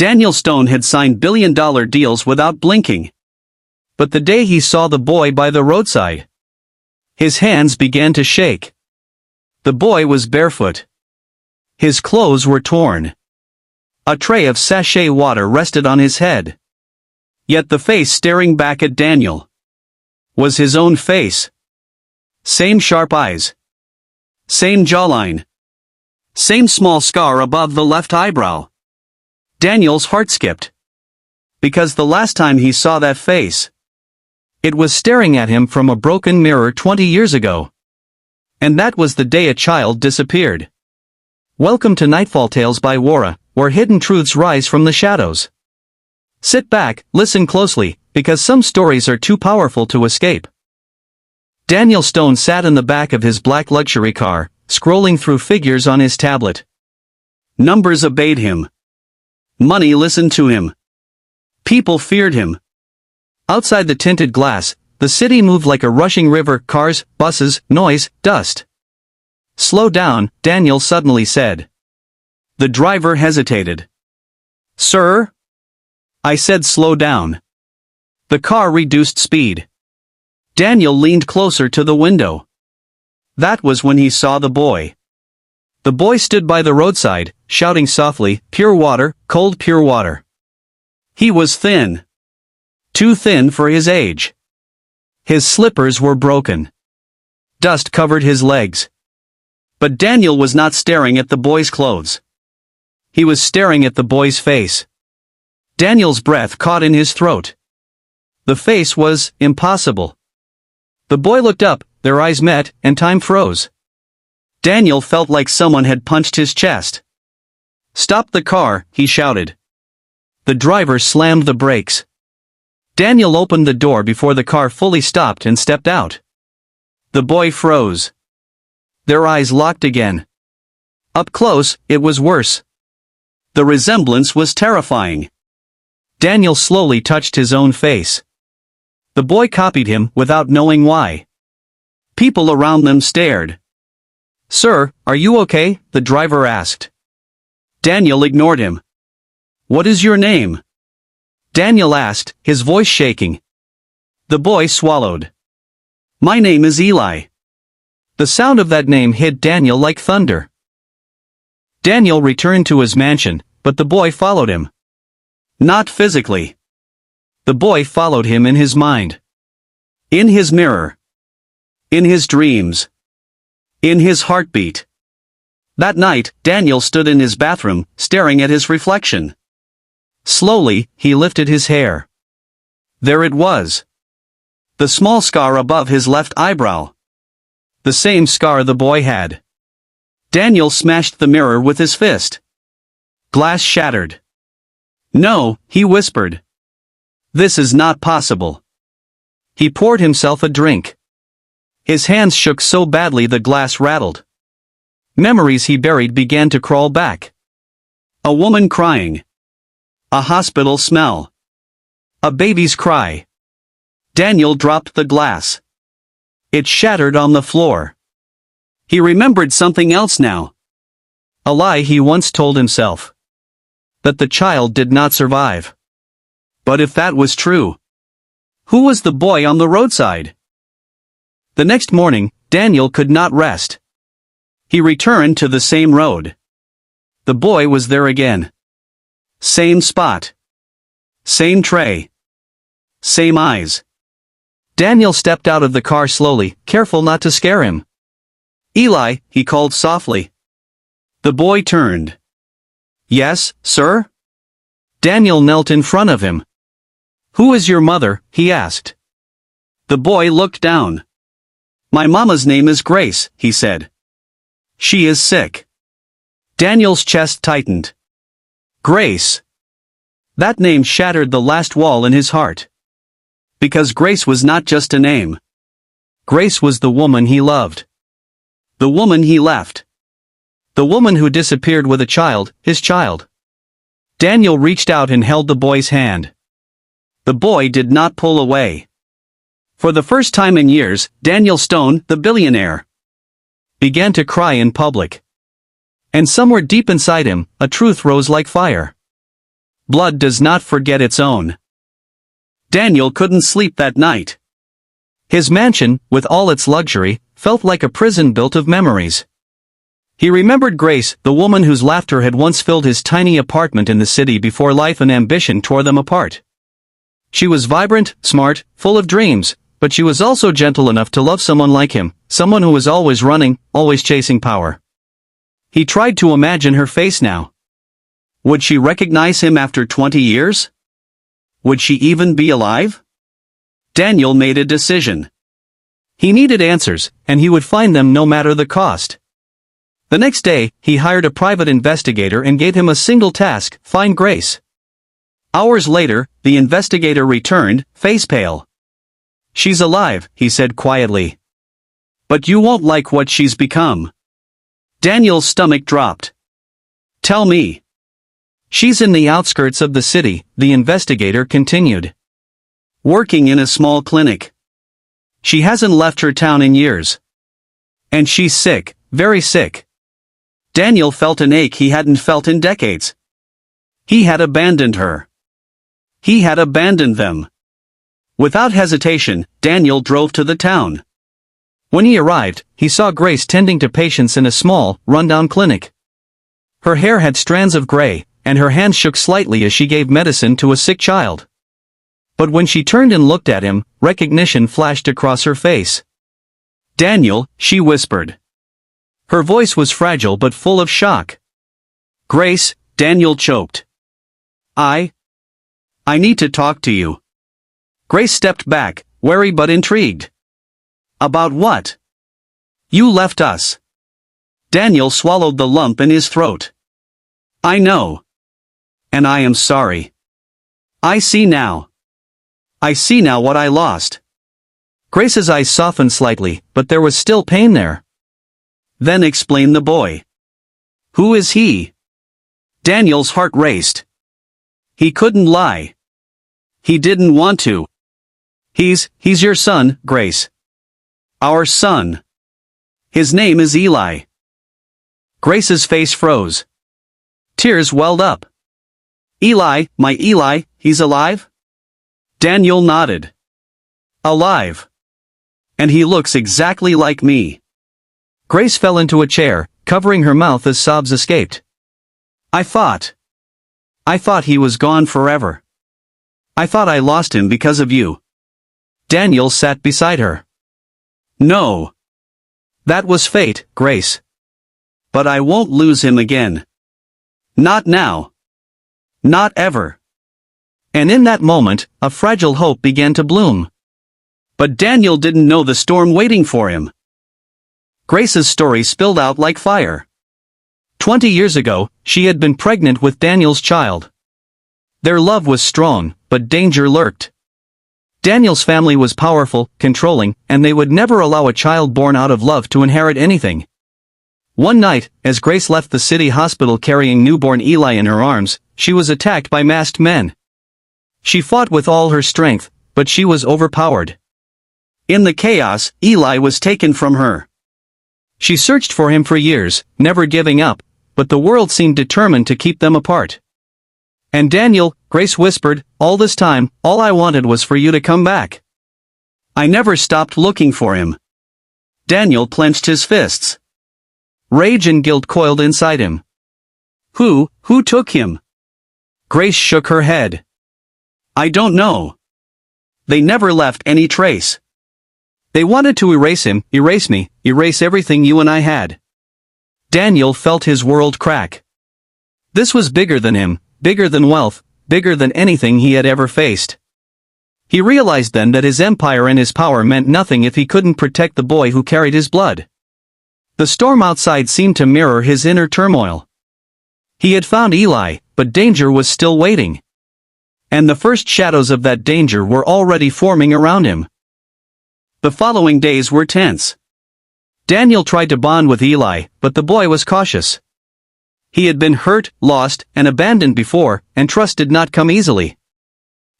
Daniel Stone had signed billion-dollar deals without blinking. But the day he saw the boy by the roadside, his hands began to shake. The boy was barefoot. His clothes were torn. A tray of sachet water rested on his head. Yet the face staring back at Daniel was his own face. Same sharp eyes. Same jawline. Same small scar above the left eyebrow. Daniel's heart skipped. Because the last time he saw that face, it was staring at him from a broken mirror 20 years ago. And that was the day a child disappeared. Welcome to Nightfall Tales by Wura, where hidden truths rise from the shadows. Sit back, listen closely, because some stories are too powerful to escape. Daniel Stone sat in the back of his black luxury car, scrolling through figures on his tablet. Numbers obeyed him. Money listened to him. People feared him. Outside the tinted glass, the city moved like a rushing river: cars, buses, noise, dust. Slow down, Daniel suddenly said. The driver hesitated. Sir? I said slow down. The car reduced speed. Daniel leaned closer to the window. That was when he saw the boy. The boy stood by the roadside, shouting softly, "Pure water, cold pure water." He was thin. Too thin for his age. His slippers were broken. Dust covered his legs. But Daniel was not staring at the boy's clothes. He was staring at the boy's face. Daniel's breath caught in his throat. The face was impossible. The boy looked up, their eyes met, and time froze. Daniel felt like someone had punched his chest. Stop the car, he shouted. The driver slammed the brakes. Daniel opened the door before the car fully stopped and stepped out. The boy froze. Their eyes locked again. Up close, it was worse. The resemblance was terrifying. Daniel slowly touched his own face. The boy copied him without knowing why. People around them stared. Sir, are you okay? The driver asked. Daniel ignored him. What is your name? Daniel asked, his voice shaking. The boy swallowed. My name is Eli. The sound of that name hit Daniel like thunder. Daniel returned to his mansion, but the boy followed him. Not physically. The boy followed him in his mind. In his mirror. In his dreams. In his heartbeat. That night, Daniel stood in his bathroom, staring at his reflection. Slowly, he lifted his hair. There it was. The small scar above his left eyebrow. The same scar the boy had. Daniel smashed the mirror with his fist. Glass shattered. No, he whispered. This is not possible. He poured himself a drink. His hands shook so badly the glass rattled. Memories he buried began to crawl back. A woman crying. A hospital smell. A baby's cry. Daniel dropped the glass. It shattered on the floor. He remembered something else now. A lie he once told himself. That the child did not survive. But if that was true, who was the boy on the roadside? The next morning, Daniel could not rest. He returned to the same road. The boy was there again. Same spot. Same tray. Same eyes. Daniel stepped out of the car slowly, careful not to scare him. Eli, he called softly. The boy turned. Yes, sir? Daniel knelt in front of him. Who is your mother? He asked. The boy looked down. My mama's name is Grace, he said. She is sick. Daniel's chest tightened. Grace. That name shattered the last wall in his heart. Because Grace was not just a name. Grace was the woman he loved. The woman he left. The woman who disappeared with a child, his child. Daniel reached out and held the boy's hand. The boy did not pull away. For the first time in years, Daniel Stone, the billionaire, began to cry in public. And somewhere deep inside him, a truth rose like fire. blood does not forget its own. Daniel couldn't sleep that night. His mansion, with all its luxury, felt like a prison built of memories. He remembered Grace, the woman whose laughter had once filled his tiny apartment in the city before life and ambition tore them apart. She was vibrant, smart, full of dreams, but she was also gentle enough to love someone like him, someone who was always running, always chasing power. He tried to imagine her face now. Would she recognize him after 20 years? Would she even be alive? Daniel made a decision. He needed answers, and he would find them no matter the cost. The next day, he hired a private investigator and gave him a single task: find Grace. Hours later, the investigator returned, face pale. "She's alive," he said quietly. "But you won't like what she's become." Daniel's stomach dropped. "Tell me." "She's in the outskirts of the city," the investigator continued. "Working in a small clinic. She hasn't left her town in years. And she's sick, very sick." Daniel felt an ache he hadn't felt in decades. He had abandoned her. He had abandoned them. Without hesitation, Daniel drove to the town. When he arrived, he saw Grace tending to patients in a small, rundown clinic. Her hair had strands of gray, and her hands shook slightly as she gave medicine to a sick child. But when she turned and looked at him, recognition flashed across her face. "Daniel," she whispered. Her voice was fragile but full of shock. "Grace," Daniel choked. I need to talk to you." Grace stepped back, wary but intrigued. "About what?" "You left us." Daniel swallowed the lump in his throat. "I know. And I am sorry. I see now. I see now what I lost." Grace's eyes softened slightly, but there was still pain there. "Then explain the boy. Who is he?" Daniel's heart raced. He couldn't lie. He didn't want to. He's your son, Grace." "Our son. His name is Eli." Grace's face froze. Tears welled up. "Eli, my Eli, he's alive?" Daniel nodded. "Alive. And he looks exactly like me." Grace fell into a chair, covering her mouth as sobs escaped. I thought he was gone forever. I thought I lost him because of you." Daniel sat beside her. "No. That was fate, Grace. But I won't lose him again. Not now. Not ever." And in that moment, a fragile hope began to bloom. But Daniel didn't know the storm waiting for him. Grace's story spilled out like fire. 20 years ago, she had been pregnant with Daniel's child. Their love was strong, but danger lurked. Daniel's family was powerful, controlling, and they would never allow a child born out of love to inherit anything. One night, as Grace left the city hospital carrying newborn Eli in her arms, she was attacked by masked men. She fought with all her strength, but she was overpowered. In the chaos, Eli was taken from her. She searched for him for years, never giving up, but the world seemed determined to keep them apart. "And Daniel," Grace whispered, "all this time, all I wanted was for you to come back." I never stopped looking for him." Daniel clenched his fists. Rage and guilt coiled inside him. Who took him?" Grace shook her head. "I don't know. They never left any trace. They wanted to erase him, erase me, erase everything you and I had." Daniel felt his world crack. This was bigger than him, bigger than wealth, bigger than anything he had ever faced. He realized then that his empire and his power meant nothing if he couldn't protect the boy who carried his blood. The storm outside seemed to mirror his inner turmoil. He had found Eli, but danger was still waiting. And the first shadows of that danger were already forming around him. The following days were tense. Daniel tried to bond with Eli, but the boy was cautious. He had been hurt, lost, and abandoned before, and trust did not come easily.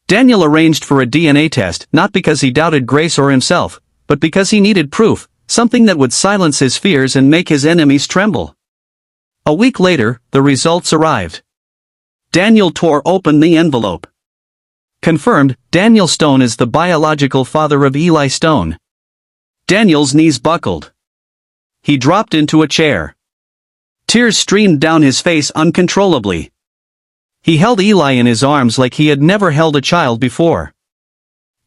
Daniel arranged for a DNA test, not because he doubted Grace or himself, but because he needed proof, something that would silence his fears and make his enemies tremble. A week later, the results arrived. Daniel tore open the envelope. Confirmed, Daniel Stone is the biological father of Eli Stone. Daniel's knees buckled. He dropped into a chair. Tears streamed down his face uncontrollably. He held Eli in his arms like he had never held a child before.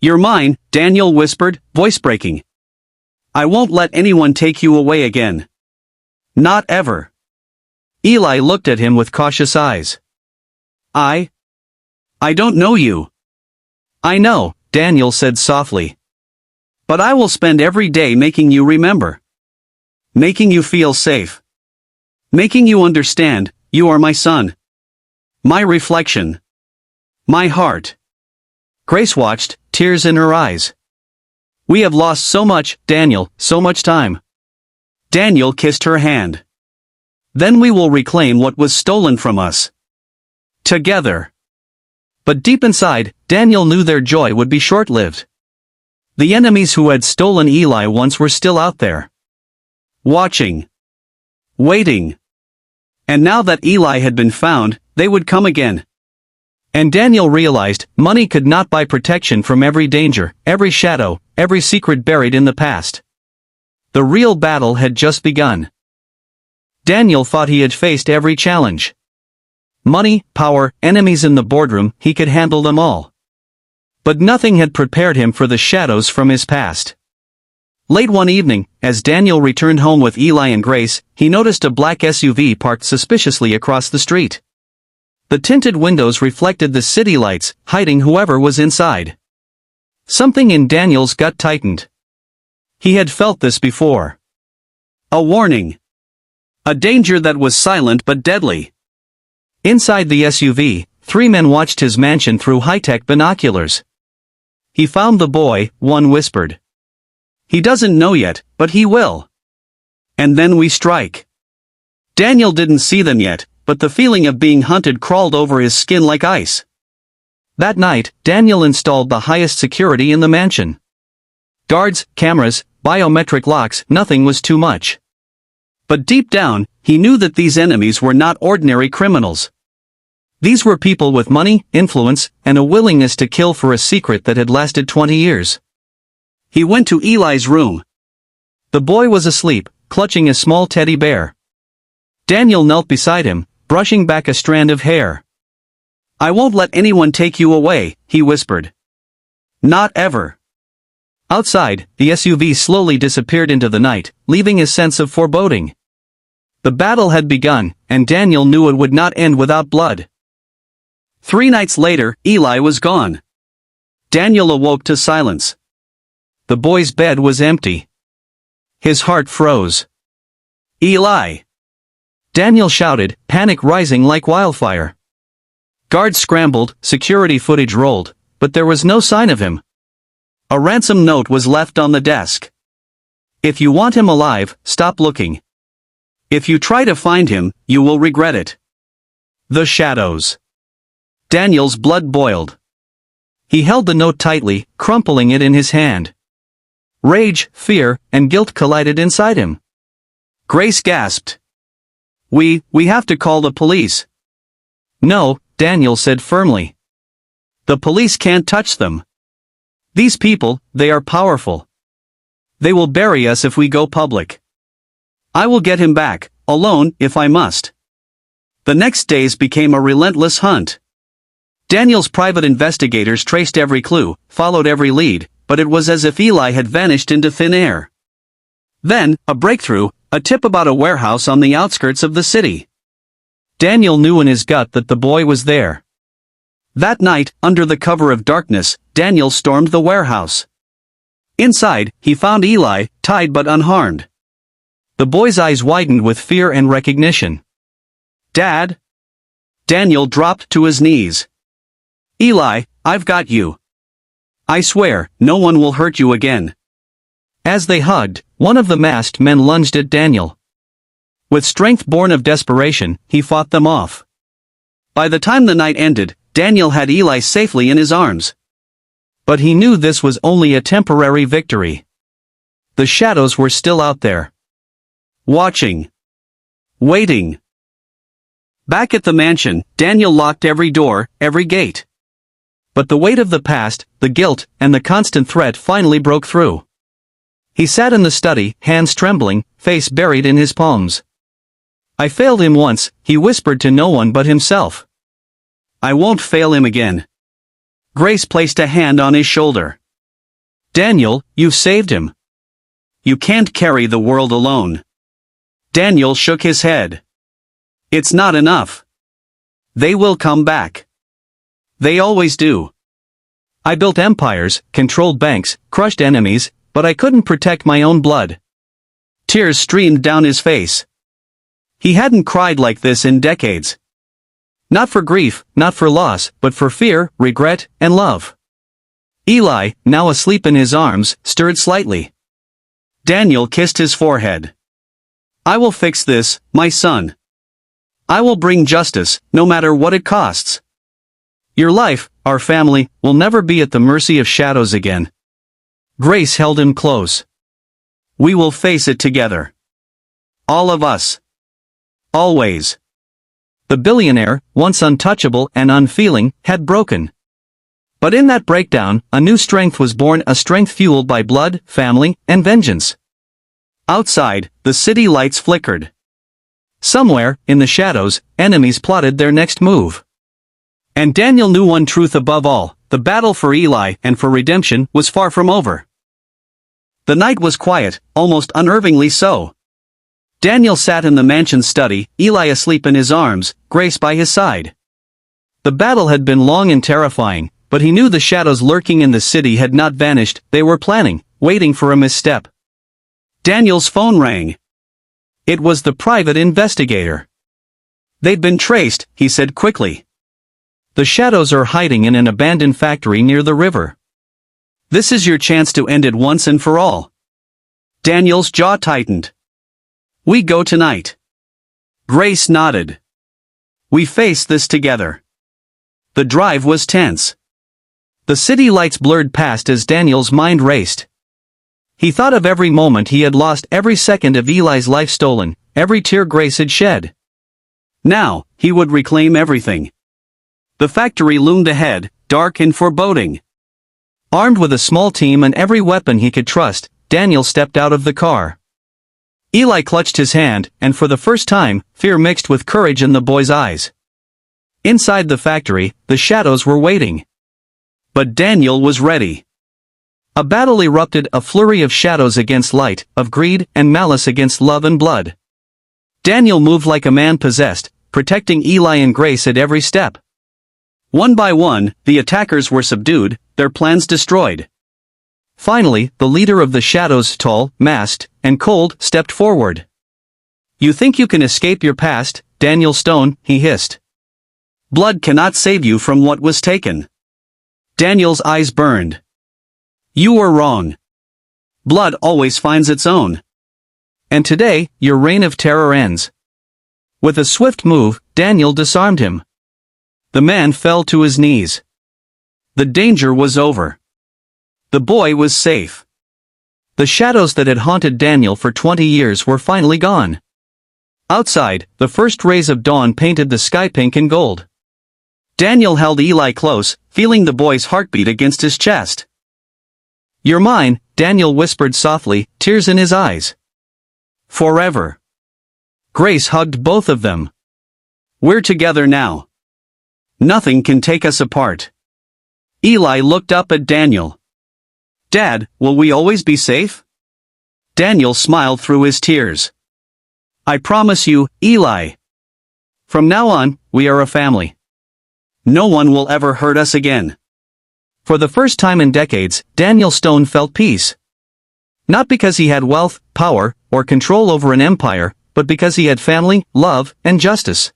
"You're mine," Daniel whispered, voice breaking. "I won't let anyone take you away again. Not ever." Eli looked at him with cautious eyes. I don't know you." "I know," Daniel said softly. "But I will spend every day making you remember. Making you feel safe. Making you understand, you are my son. My reflection. My heart." Grace watched, tears in her eyes. "We have lost so much, Daniel, so much time." Daniel kissed her hand. "Then we will reclaim what was stolen from us. Together." But deep inside, Daniel knew their joy would be short-lived. The enemies who had stolen Eli once were still out there. Watching. Waiting. And now that Eli had been found, they would come again. And Daniel realized, money could not buy protection from every danger, every shadow, every secret buried in the past. The real battle had just begun. Daniel thought he had faced every challenge. Money, power, enemies in the boardroom, he could handle them all. But nothing had prepared him for the shadows from his past. Late one evening, as Daniel returned home with Eli and Grace, he noticed a black SUV parked suspiciously across the street. The tinted windows reflected the city lights, hiding whoever was inside. Something in Daniel's gut tightened. He had felt this before. A warning. A danger that was silent but deadly. Inside the SUV, 3 men watched his mansion through high-tech binoculars. "He found the boy," one whispered. "He doesn't know yet, but he will. And then we strike." Daniel didn't see them yet, but the feeling of being hunted crawled over his skin like ice. That night, Daniel installed the highest security in the mansion. Guards, cameras, biometric locks, nothing was too much. But deep down, he knew that these enemies were not ordinary criminals. These were people with money, influence, and a willingness to kill for a secret that had lasted 20 years. He went to Eli's room. The boy was asleep, clutching a small teddy bear. Daniel knelt beside him, brushing back a strand of hair. "I won't let anyone take you away," he whispered. "Not ever." Outside, the SUV slowly disappeared into the night, leaving a sense of foreboding. The battle had begun, and Daniel knew it would not end without blood. 3 nights later, Eli was gone. Daniel awoke to silence. The boy's bed was empty. His heart froze. "Eli!" Daniel shouted, panic rising like wildfire. Guards scrambled, security footage rolled, but there was no sign of him. A ransom note was left on the desk. "If you want him alive, stop looking. If you try to find him, you will regret it." The shadows. Daniel's blood boiled. He held the note tightly, crumpling it in his hand. Rage, fear, and guilt collided inside him. Grace gasped. We have to call the police." "No," Daniel said firmly. "The police can't touch them. These people, they are powerful. They will bury us if we go public. I will get him back, alone, if I must." The next days became a relentless hunt. Daniel's private investigators traced every clue, followed every lead, but it was as if Eli had vanished into thin air. Then, a breakthrough, a tip about a warehouse on the outskirts of the city. Daniel knew in his gut that the boy was there. That night, under the cover of darkness, Daniel stormed the warehouse. Inside, he found Eli, tied but unharmed. The boy's eyes widened with fear and recognition. "Dad?" Daniel dropped to his knees. "Eli, I've got you. I swear, no one will hurt you again." As they hugged, one of the masked men lunged at Daniel. With strength born of desperation, he fought them off. By the time the night ended, Daniel had Eli safely in his arms. But he knew this was only a temporary victory. The shadows were still out there. Watching. Waiting. Back at the mansion, Daniel locked every door, every gate. But the weight of the past, the guilt, and the constant threat finally broke through. He sat in the study, hands trembling, face buried in his palms. "I failed him once," he whispered to no one but himself. "I won't fail him again." Grace placed a hand on his shoulder. "Daniel, you've saved him. You can't carry the world alone." Daniel shook his head. "It's not enough. They will come back. They always do. I built empires, controlled banks, crushed enemies, but I couldn't protect my own blood." Tears streamed down his face. He hadn't cried like this in decades. Not for grief, not for loss, but for fear, regret, and love. Eli, now asleep in his arms, stirred slightly. Daniel kissed his forehead. "I will fix this, my son. I will bring justice, no matter what it costs. Your life, our family, will never be at the mercy of shadows again." Grace held him close. "We will face it together. All of us. Always." The billionaire, once untouchable and unfeeling, had broken. But in that breakdown, a new strength was born, a strength fueled by blood, family, and vengeance. Outside, the city lights flickered. Somewhere, in the shadows, enemies plotted their next move. And Daniel knew one truth above all: the battle for Eli and for redemption was far from over. The night was quiet, almost unnervingly so. Daniel sat in the mansion's study, Eli asleep in his arms, Grace by his side. The battle had been long and terrifying, but he knew the shadows lurking in the city had not vanished. They were planning, waiting for a misstep. Daniel's phone rang. It was the private investigator. "They've been traced," he said quickly. "The shadows are hiding in an abandoned factory near the river. This is your chance to end it once and for all." Daniel's jaw tightened. "We go tonight." Grace nodded. "We face this together." The drive was tense. The city lights blurred past as Daniel's mind raced. He thought of every moment he had lost, every second of Eli's life stolen, every tear Grace had shed. Now, he would reclaim everything. The factory loomed ahead, dark and foreboding. Armed with a small team and every weapon he could trust, Daniel stepped out of the car. Eli clutched his hand, and for the first time, fear mixed with courage in the boy's eyes. Inside the factory, the shadows were waiting. But Daniel was ready. A battle erupted, a flurry of shadows against light, of greed and malice against love and blood. Daniel moved like a man possessed, protecting Eli and Grace at every step. One by one, the attackers were subdued, their plans destroyed. Finally, the leader of the shadows, tall, masked, and cold, stepped forward. "You think you can escape your past, Daniel Stone," he hissed. "Blood cannot save you from what was taken." Daniel's eyes burned. "You were wrong. Blood always finds its own. And today, your reign of terror ends." With a swift move, Daniel disarmed him. The man fell to his knees. The danger was over. The boy was safe. The shadows that had haunted Daniel for 20 years were finally gone. Outside, the first rays of dawn painted the sky pink and gold. Daniel held Eli close, feeling the boy's heartbeat against his chest. "You're mine," Daniel whispered softly, tears in his eyes. "Forever." Grace hugged both of them. "We're together now. Nothing can take us apart." Eli looked up at Daniel. "Dad, will we always be safe?" Daniel smiled through his tears. "I promise you, Eli. From now on, we are a family. No one will ever hurt us again." For the first time in decades, Daniel Stone felt peace. Not because he had wealth, power, or control over an empire, but because he had family, love, and justice.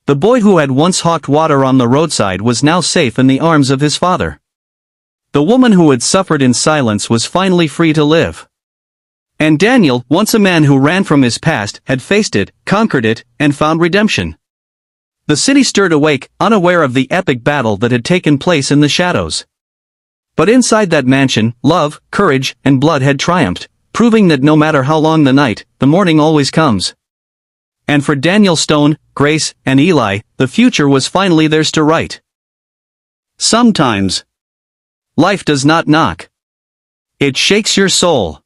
The boy who had once hawked water on the roadside was now safe in the arms of his father. The woman who had suffered in silence was finally free to live. And Daniel, once a man who ran from his past, had faced it, conquered it, and found redemption. The city stirred awake, unaware of the epic battle that had taken place in the shadows. But inside that mansion, love, courage, and blood had triumphed, proving that no matter how long the night, the morning always comes. And for Daniel Stone, Grace, and Eli, the future was finally theirs to write. Sometimes, life does not knock. It shakes your soul.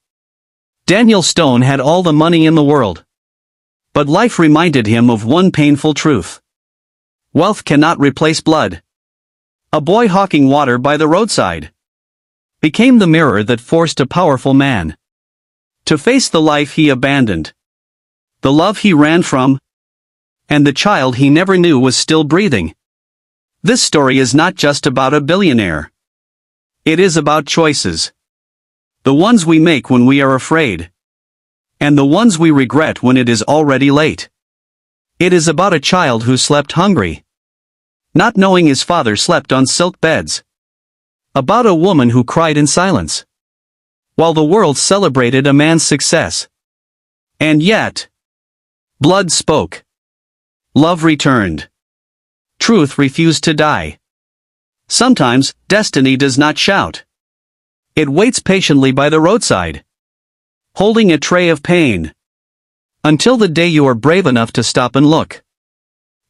Daniel Stone had all the money in the world. But life reminded him of one painful truth. Wealth cannot replace blood. A boy hawking water by the roadside became the mirror that forced a powerful man to face the life he abandoned, the love he ran from, and the child he never knew was still breathing. This story is not just about a billionaire. It is about choices. The ones we make when we are afraid, and the ones we regret when it is already late. It is about a child who slept hungry, not knowing his father slept on silk beds. About a woman who cried in silence, while the world celebrated a man's success. And yet, blood spoke. Love returned. Truth refused to die. Sometimes, destiny does not shout. It waits patiently by the roadside, holding a tray of pain, until the day you are brave enough to stop and look.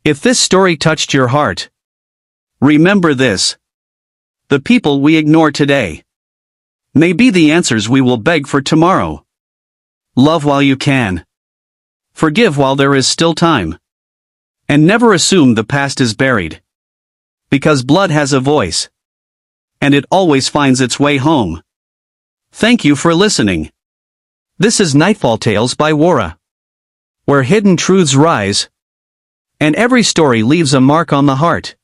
If this story touched your heart, remember this. The people we ignore today may be the answers we will beg for tomorrow. Love while you can. Forgive while there is still time. And never assume the past is buried. Because blood has a voice. And it always finds its way home. Thank you for listening. This is Nightfall Tales by Wura, where hidden truths rise, and every story leaves a mark on the heart.